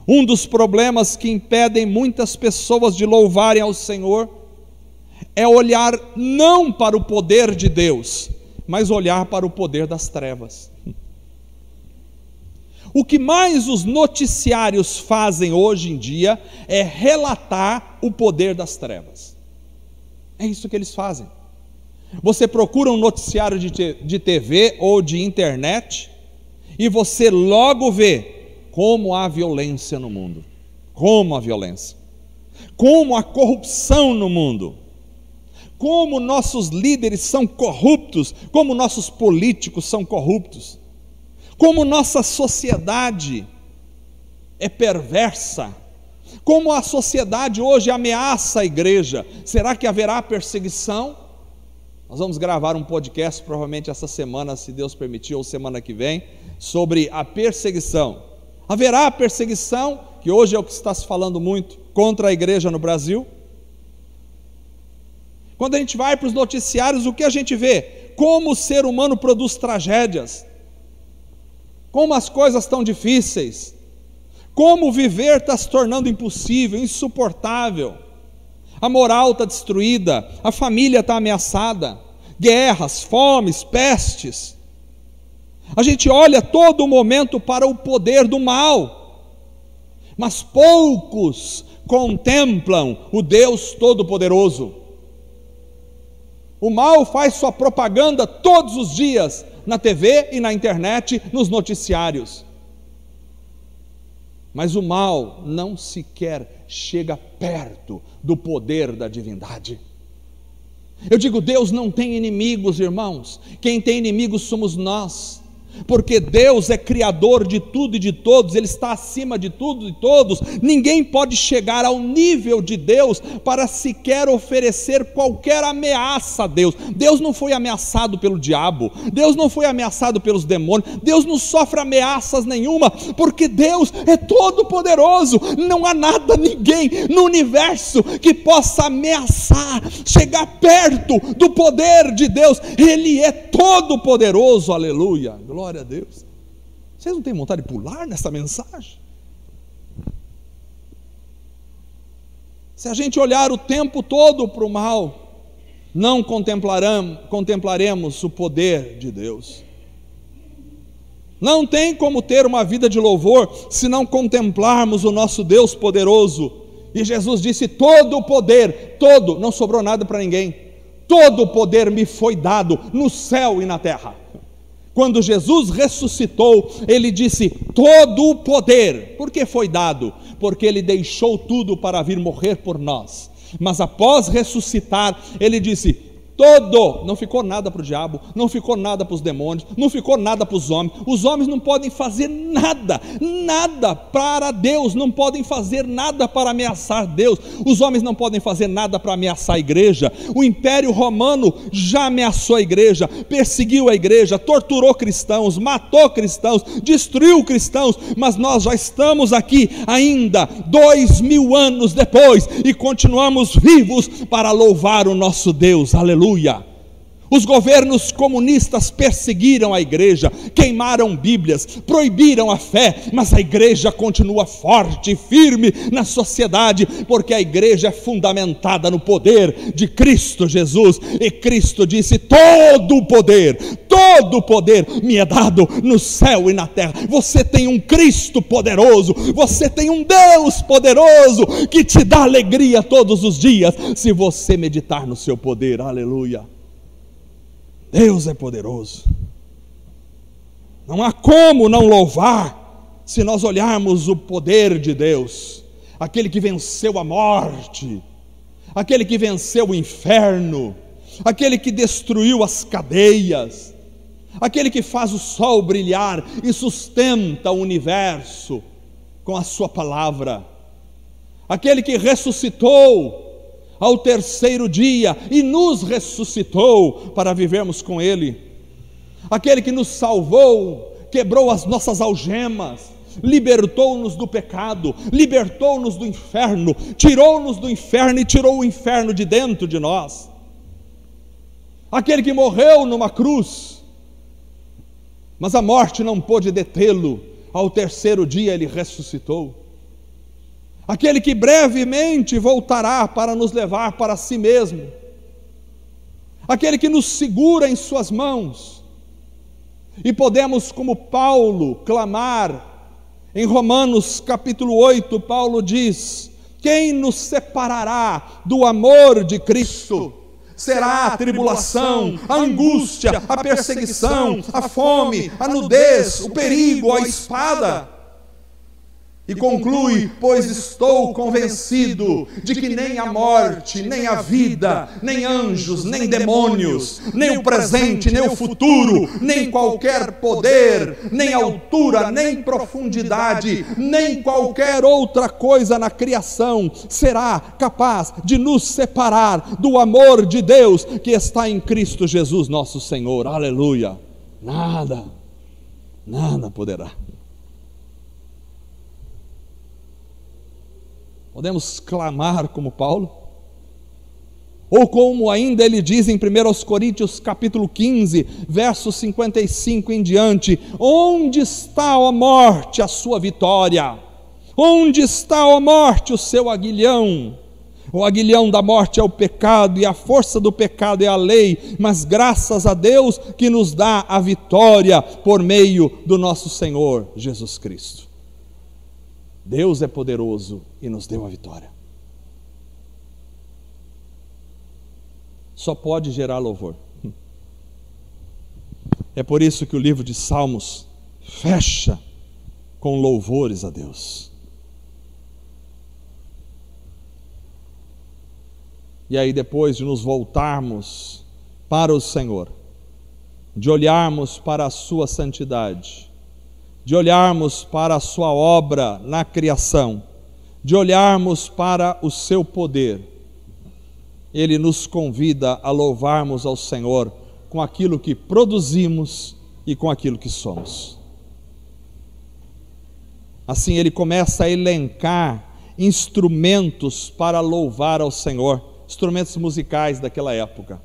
Um dos problemas que impedem muitas pessoas de louvarem ao Senhor é olhar não para o poder de Deus, mas olhar para o poder das trevas. O que mais os noticiários fazem hoje em dia é relatar o poder das trevas. É isso que eles fazem. Você procura um noticiário de TV ou de internet e você logo vê como há violência no mundo, como a violência, como a corrupção no mundo, como nossos líderes são corruptos, como nossos políticos são corruptos, como nossa sociedade é perversa, como a sociedade hoje ameaça a igreja. Será que haverá perseguição? Nós vamos gravar um podcast provavelmente essa semana, se Deus permitir, ou semana que vem, sobre a perseguição. Haverá perseguição, que hoje é o que está se falando muito, contra a igreja no Brasil? Quando a gente vai para os noticiários, o que a gente vê? Como o ser humano produz tragédias, como as coisas estão difíceis, como viver está se tornando impossível, insuportável, a moral está destruída, a família está ameaçada, guerras, fomes, pestes. A gente olha todo momento para o poder do mal, mas poucos contemplam o Deus Todo-Poderoso. O mal faz sua propaganda todos os dias, na TV e na internet, nos noticiários. Mas o mal não sequer chega perto do poder da divindade. Eu digo, Deus não tem inimigos, irmãos. Quem tem inimigos somos nós. Porque Deus é criador de tudo e de todos, Ele está acima de tudo e todos. Ninguém pode chegar ao nível de Deus para sequer oferecer qualquer ameaça a Deus. Deus não foi ameaçado pelo diabo, Deus não foi ameaçado pelos demônios, Deus não sofre ameaças nenhuma, porque Deus é todo poderoso. Não há nada, ninguém no universo que possa ameaçar, chegar perto do poder de Deus. Ele é todo poderoso, aleluia. Glória a Deus. Vocês não têm vontade de pular nessa mensagem? Se a gente olhar o tempo todo para o mal, não contemplaremos o poder de Deus. Não tem como ter uma vida de louvor se não contemplarmos o nosso Deus poderoso. E Jesus disse: todo o poder, todo, não sobrou nada para ninguém, todo o poder me foi dado no céu e na terra. Quando Jesus ressuscitou, Ele disse: todo o poder. Por que foi dado? Porque Ele deixou tudo para vir morrer por nós. Mas após ressuscitar, Ele disse: todo, não ficou nada para o diabo, não ficou nada para os demônios, não ficou nada para os homens. Os homens não podem fazer nada, nada para Deus, não podem fazer nada para ameaçar Deus. Os homens não podem fazer nada para ameaçar a igreja. O Império Romano já ameaçou a igreja, perseguiu a igreja, torturou cristãos, matou cristãos, destruiu cristãos, mas nós já estamos aqui ainda 2000 anos depois e continuamos vivos para louvar o nosso Deus, aleluia. Os governos comunistas perseguiram a igreja, queimaram Bíblias, proibiram a fé, mas a igreja continua forte e firme na sociedade, porque a igreja é fundamentada no poder de Cristo Jesus, e Cristo disse: todo o poder me é dado no céu e na terra. Você tem um Cristo poderoso, você tem um Deus poderoso, que te dá alegria todos os dias, se você meditar no seu poder. Aleluia! Deus é poderoso. Não há como não louvar, se nós olharmos o poder de Deus, aquele que venceu a morte, aquele que venceu o inferno, aquele que destruiu as cadeias, aquele que faz o sol brilhar e sustenta o universo com a sua palavra, aquele que ressuscitou ao terceiro dia e nos ressuscitou para vivermos com Ele, aquele que nos salvou, quebrou as nossas algemas, libertou-nos do pecado, libertou-nos do inferno, tirou-nos do inferno e tirou o inferno de dentro de nós, aquele que morreu numa cruz, mas a morte não pôde detê-lo, ao terceiro dia Ele ressuscitou, aquele que brevemente voltará para nos levar para si mesmo, aquele que nos segura em suas mãos, e podemos, como Paulo, clamar. Em Romanos capítulo 8, Paulo diz: quem nos separará do amor de Cristo? Será a tribulação, a angústia, a perseguição, a fome, a nudez, o perigo, a espada? E conclui: pois estou convencido de que nem a morte, nem a vida, nem anjos, nem demônios, nem o presente, nem o futuro, nem qualquer poder, nem altura, nem profundidade, nem qualquer outra coisa na criação será capaz de nos separar do amor de Deus que está em Cristo Jesus nosso Senhor. Aleluia! Nada poderá. Podemos clamar como Paulo, ou como ainda ele diz em 1 Coríntios capítulo 15, verso 55 em diante: onde está, ó morte, a sua vitória? Onde está, ó morte, o seu aguilhão? O aguilhão da morte é o pecado, e a força do pecado é a lei, mas graças a Deus que nos dá a vitória por meio do nosso Senhor Jesus Cristo. Deus é poderoso e nos deu a vitória. Só pode gerar louvor. É por isso que o livro de Salmos fecha com louvores a Deus. E aí, depois de nos voltarmos para o Senhor, de olharmos para a sua santidade, de olharmos para a sua obra na criação, de olharmos para o seu poder, Ele nos convida a louvarmos ao Senhor com aquilo que produzimos e com aquilo que somos. Assim Ele começa a elencar instrumentos para louvar ao Senhor, instrumentos musicais daquela época: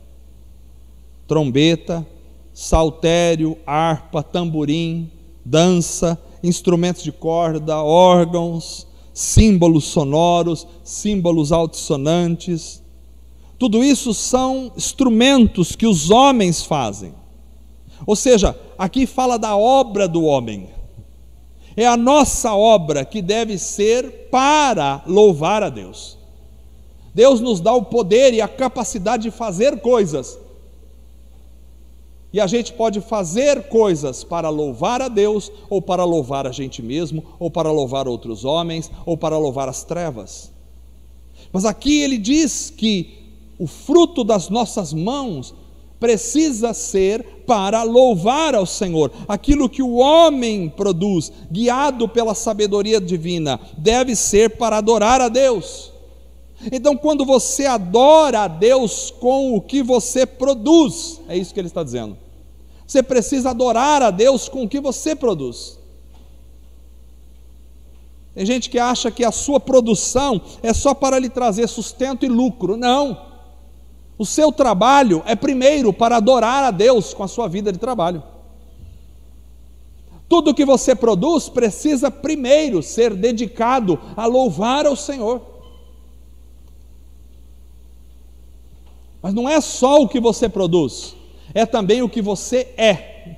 trombeta, saltério, harpa, tamborim, dança, instrumentos de corda, órgãos, símbolos sonoros, símbolos altissonantes. Tudo isso são instrumentos que os homens fazem. Ou seja, aqui fala da obra do homem. É a nossa obra que deve ser para louvar a Deus. Deus nos dá o poder e a capacidade de fazer coisas. E a gente pode fazer coisas para louvar a Deus, ou para louvar a gente mesmo, ou para louvar outros homens, ou para louvar as trevas. Mas aqui ele diz que o fruto das nossas mãos precisa ser para louvar ao Senhor. Aquilo que o homem produz, guiado pela sabedoria divina, deve ser para adorar a Deus. Então, quando você adora a Deus com o que você produz, é isso que ele está dizendo. Você precisa adorar a Deus com o que você produz. Tem gente que acha que a sua produção é só para lhe trazer sustento e lucro. Não. O seu trabalho é primeiro para adorar a Deus com a sua vida de trabalho. Tudo que você produz precisa primeiro ser dedicado a louvar ao Senhor. Mas não é só o que você produz, é também o que você é.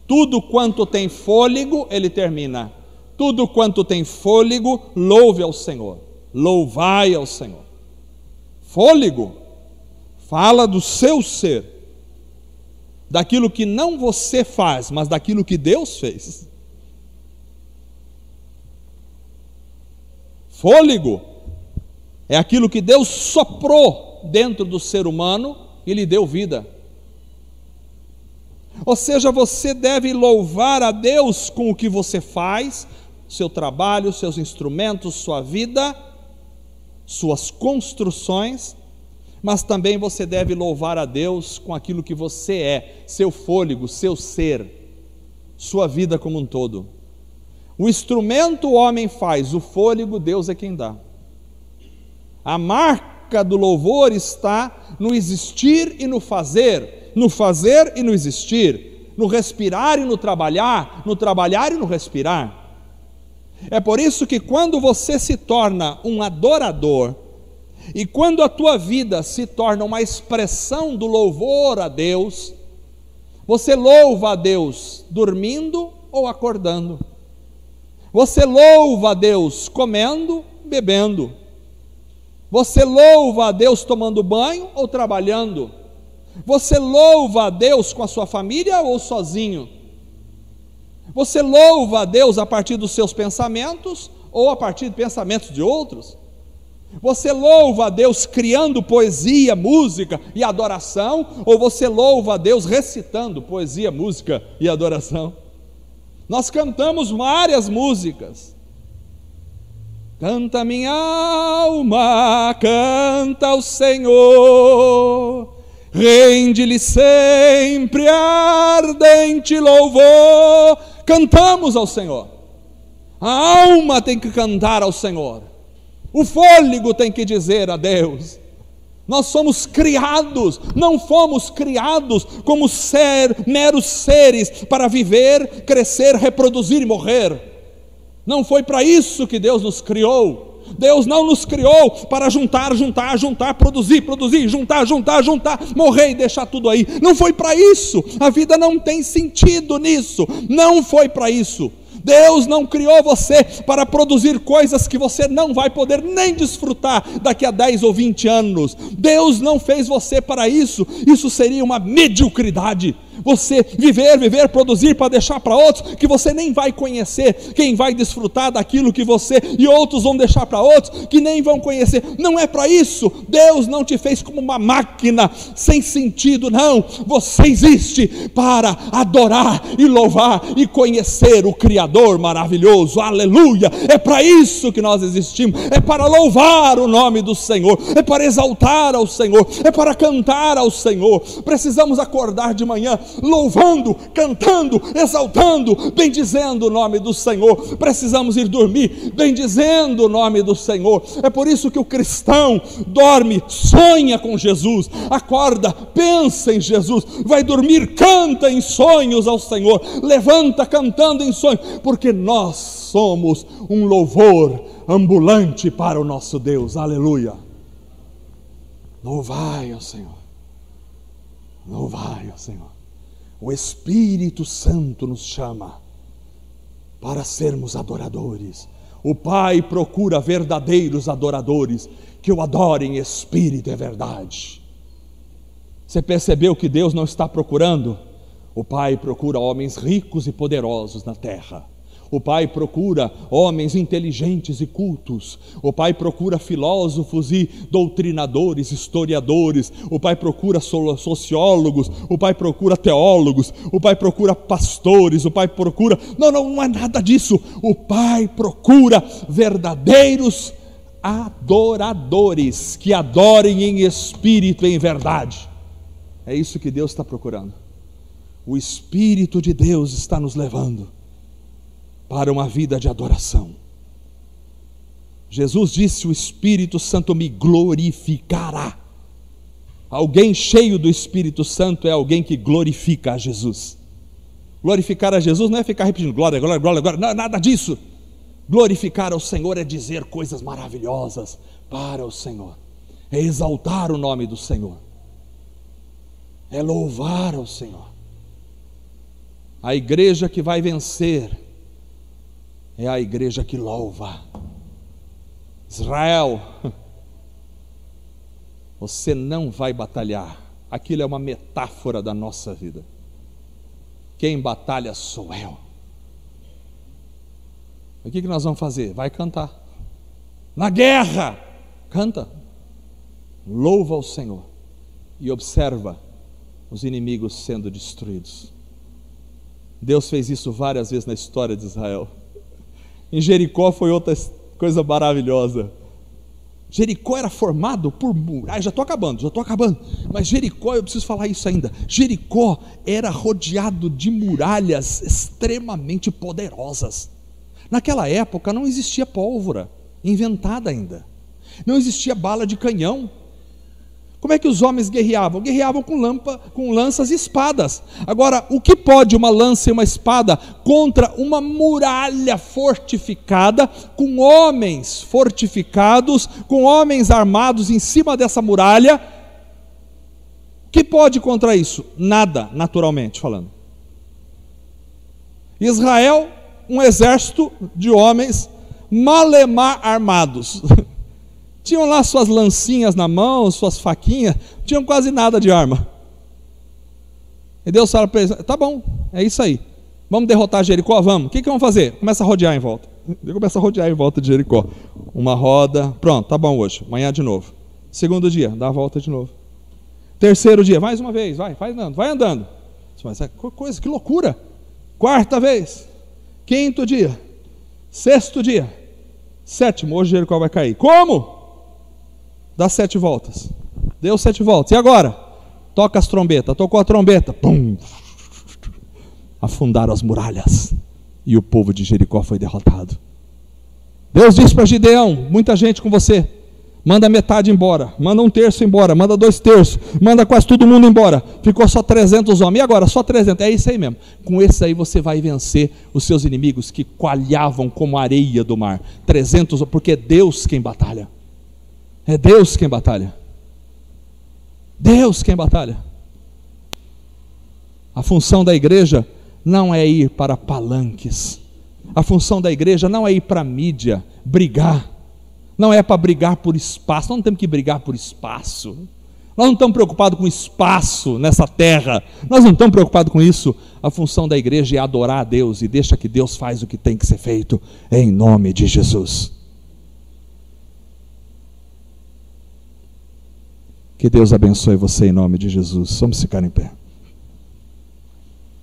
Tudo quanto tem fôlego, ele termina. Tudo quanto tem fôlego, louve ao Senhor. Louvai ao Senhor. Fôlego fala do seu ser, daquilo que não você faz, mas daquilo que Deus fez. Fôlego é aquilo que Deus soprou dentro do ser humano e lhe deu vida. Ou seja, você deve louvar a Deus com o que você faz, seu trabalho, seus instrumentos, sua vida, suas construções, mas também você deve louvar a Deus com aquilo que você é, seu fôlego, seu ser, sua vida como um todo. O instrumento o homem faz, o fôlego Deus é quem dá. A marca do louvor está no existir e no fazer e no existir, no respirar e no trabalhar e no respirar. É por isso que quando você se torna um adorador, e quando a tua vida se torna uma expressão do louvor a Deus, você louva a Deus dormindo ou acordando, você louva a Deus comendo, bebendo, você louva a Deus tomando banho ou trabalhando, você louva a Deus com a sua família ou sozinho, você louva a Deus a partir dos seus pensamentos ou a partir de pensamentos de outros. Você louva a Deus criando poesia, música e adoração, ou você louva a Deus recitando poesia, música e adoração? Nós cantamos várias músicas. Canta minha alma, canta ao Senhor, rende-lhe sempre ardente louvor. Cantamos ao Senhor. A alma tem que cantar ao Senhor. O fôlego tem que dizer a Deus. Nós somos criados, não fomos criados como meros seres para viver, crescer, reproduzir e morrer. Não foi para isso que Deus nos criou. Deus não nos criou para juntar, produzir, juntar, morrer e deixar tudo aí. Não foi para isso. A vida não tem sentido nisso. Não foi para isso. Deus não criou você para produzir coisas que você não vai poder nem desfrutar daqui a 10 ou 20 anos. Deus não fez você para isso. Isso seria uma mediocridade. Você viver, produzir para deixar para outros, que você nem vai conhecer. Quem vai desfrutar daquilo que você e outros vão deixar para outros, que nem vão conhecer. Não é para isso. Deus não te fez como uma máquina sem sentido, não. Você existe para adorar e louvar e conhecer o Criador maravilhoso. Aleluia! É para isso que nós existimos. É para louvar o nome do Senhor. É para exaltar ao Senhor. É para cantar ao Senhor. Precisamos acordar de manhã louvando, cantando, exaltando, bendizendo o nome do Senhor. Precisamos ir dormir bendizendo o nome do Senhor. É por isso que o cristão dorme, sonha com Jesus, acorda, pensa em Jesus, vai dormir, canta em sonhos ao Senhor, levanta cantando em sonhos, porque nós somos um louvor ambulante para o nosso Deus. Aleluia! Louvai ao Senhor, louvai ao Senhor. O Espírito Santo nos chama para sermos adoradores. O Pai procura verdadeiros adoradores, que o adorem em espírito e verdade. Você percebeu que Deus não está procurando? O Pai procura homens ricos e poderosos na terra. O Pai procura homens inteligentes e cultos. O Pai procura filósofos e doutrinadores, historiadores. O Pai procura sociólogos. O Pai procura teólogos. O Pai procura pastores. O Pai procura... Não é nada disso. O Pai procura verdadeiros adoradores, que adorem em espírito e em verdade. É isso que Deus está procurando. O Espírito de Deus está nos levando para uma vida de adoração. Jesus disse: o Espírito Santo me glorificará. Alguém cheio do Espírito Santo é alguém que glorifica a Jesus. Glorificar a Jesus não é ficar repetindo glória, glória, glória, glória, não, nada disso. Glorificar ao Senhor é dizer coisas maravilhosas para o Senhor, é exaltar o nome do Senhor, é louvar ao Senhor. A igreja que vai vencer é a igreja que louva. Israel, você não vai batalhar. Aquilo é uma metáfora da nossa vida. Quem batalha sou eu. O que nós vamos fazer? Vai cantar. Na guerra, canta. Louva ao Senhor e observa os inimigos sendo destruídos. Deus fez isso várias vezes na história de Israel. Em Jericó foi outra coisa maravilhosa. Jericó era formado por muralhas. Já estou acabando. Mas Jericó, eu preciso falar isso ainda. Jericó era rodeado de muralhas extremamente poderosas. Naquela época não existia pólvora inventada ainda. Não existia bala de canhão. Como é que os homens guerreavam? Guerreavam com lanças e espadas. Agora, o que pode uma lança e uma espada contra uma muralha fortificada, com homens fortificados, com homens armados em cima dessa muralha? O que pode contra isso? Nada, naturalmente falando. Israel, um exército de homens malemar armados. Tinham lá suas lancinhas na mão, suas faquinhas, não tinham quase nada de arma. E Deus fala para eles: tá bom, é isso aí, vamos derrotar Jericó, vamos. O que vamos fazer? Começa a rodear em volta. Começa a rodear em volta de Jericó. Uma roda, pronto, tá bom hoje, amanhã de novo. Segundo dia, dá a volta de novo. Terceiro dia, mais uma vez, vai andando. Mas é coisa, que loucura. Quarta vez. Quinto dia, sexto dia, sétimo, hoje Jericó vai cair. Como? Dá 7 voltas. Deu 7 voltas. E agora? Toca as trombetas. Tocou a trombeta. Pum! Afundaram as muralhas. E o povo de Jericó foi derrotado. Deus disse para Gideão: muita gente com você. Manda metade embora. Manda 1/3 embora. Manda 2/3. Manda quase todo mundo embora. Ficou só 300 homens. E agora? Só 300. É isso aí mesmo. Com esse aí você vai vencer os seus inimigos que coalhavam como a areia do mar. 300, porque é Deus quem batalha. É Deus quem batalha. Deus quem batalha. A função da igreja não é ir para palanques. A função da igreja não é ir para a mídia, brigar. Não é para brigar por espaço. Nós não temos que brigar por espaço. Nós não estamos preocupados com espaço nessa terra. Nós não estamos preocupados com isso. A função da igreja é adorar a Deus e deixa que Deus faz o que tem que ser feito em nome de Jesus. Que Deus abençoe você em nome de Jesus. Vamos ficar em pé.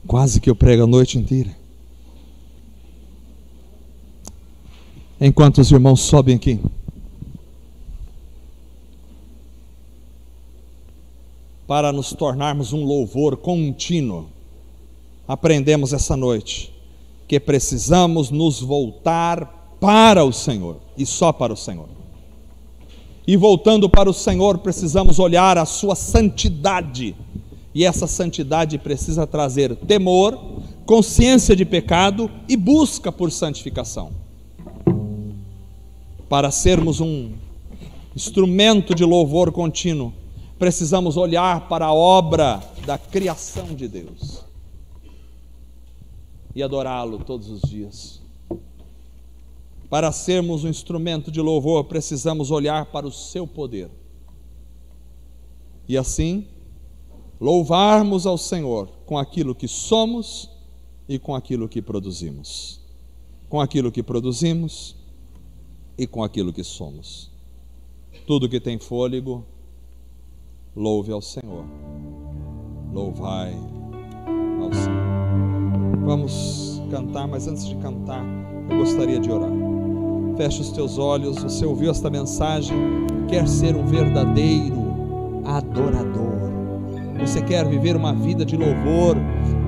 Quase que eu prego a noite inteira. Enquanto os irmãos sobem aqui. Para nos tornarmos um louvor contínuo. Aprendemos essa noite que precisamos nos voltar para o Senhor e só para o Senhor. E voltando para o Senhor, precisamos olhar a sua santidade. E essa santidade precisa trazer temor, consciência de pecado e busca por santificação. Para sermos um instrumento de louvor contínuo, precisamos olhar para a obra da criação de Deus e adorá-lo todos os dias. Para sermos um instrumento de louvor, precisamos olhar para o seu poder. E assim, louvarmos ao Senhor com aquilo que somos e com aquilo que produzimos. Com aquilo que produzimos e com aquilo que somos. Tudo que tem fôlego, louve ao Senhor. Louvai ao Senhor. Vamos cantar, mas antes de cantar, eu gostaria de orar. Feche os teus olhos. Você ouviu esta mensagem, quer ser um verdadeiro adorador. Você quer viver uma vida de louvor,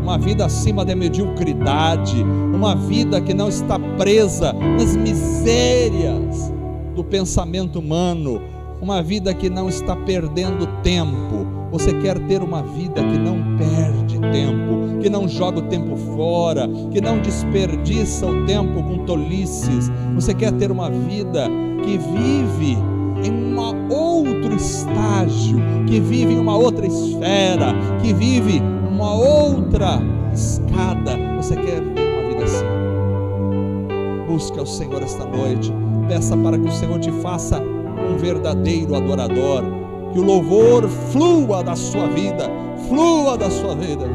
uma vida acima da mediocridade, uma vida que não está presa nas misérias do pensamento humano, uma vida que não está perdendo tempo. Você quer ter uma vida que não perde tempo, que não joga o tempo fora, que não desperdiça o tempo com tolices. Você quer ter uma vida que vive em um outro estágio, que vive em uma outra esfera, que vive uma outra escada. Você quer ver uma vida assim? Busque ao Senhor esta noite, peça para que o Senhor te faça um verdadeiro adorador, que o louvor flua da sua vida, flua da sua vida.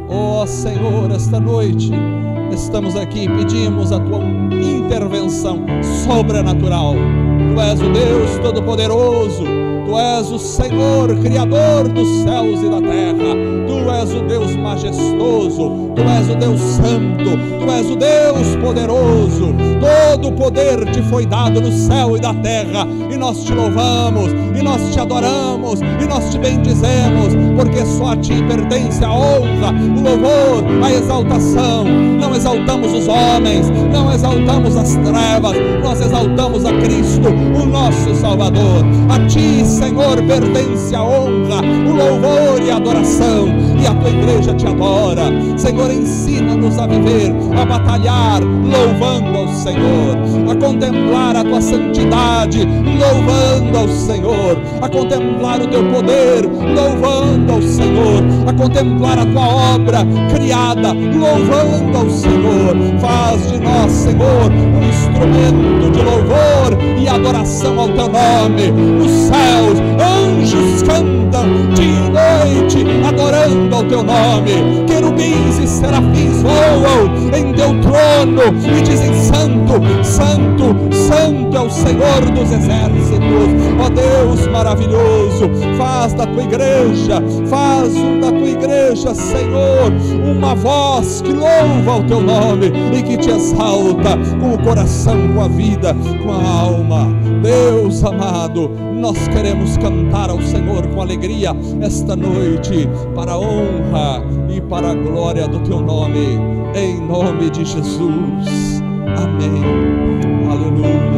Ó Senhor, esta noite estamos aqui, pedimos a tua intervenção sobrenatural. Tu és o Deus Todo-Poderoso, Tu és o Senhor, Criador dos céus e da terra. Tu és o Deus majestoso, Tu és o Deus santo, Tu és o Deus poderoso. Todo o poder te foi dado no céu e da terra, e nós te louvamos, e nós te adoramos, e nós te bendizemos, porque só a ti pertence a honra, o louvor, a exaltação. Não exaltamos os homens, não exaltamos as trevas, nós exaltamos a Cristo, o nosso Salvador. A ti, Senhor, pertence a honra, o louvor e a adoração, e a tua igreja te adora. Senhor, ensina-nos a viver, a batalhar, louvando ao Senhor, a contemplar a tua santidade, louvando ao Senhor, a contemplar o teu poder, louvando ao Senhor, a contemplar a tua obra criada, louvando ao Senhor. Faz de nós, Senhor, um instrumento de louvor e adoração ao teu nome. Nos céus, anjos cantam dia e noite, adorando ao teu nome. Querubins e serafins voam em teu trono e dizem: Santo, Santo, Santo é o Senhor dos exércitos. Ó Deus maravilhoso, faz da tua igreja, Senhor, uma voz que louva o teu nome e que te exalta com o coração, com a vida, com a alma. Deus amado, nós queremos cantar ao Senhor com alegria esta noite, para a honra e para a glória do teu nome, em nome de Jesus. Amém. Aleluia.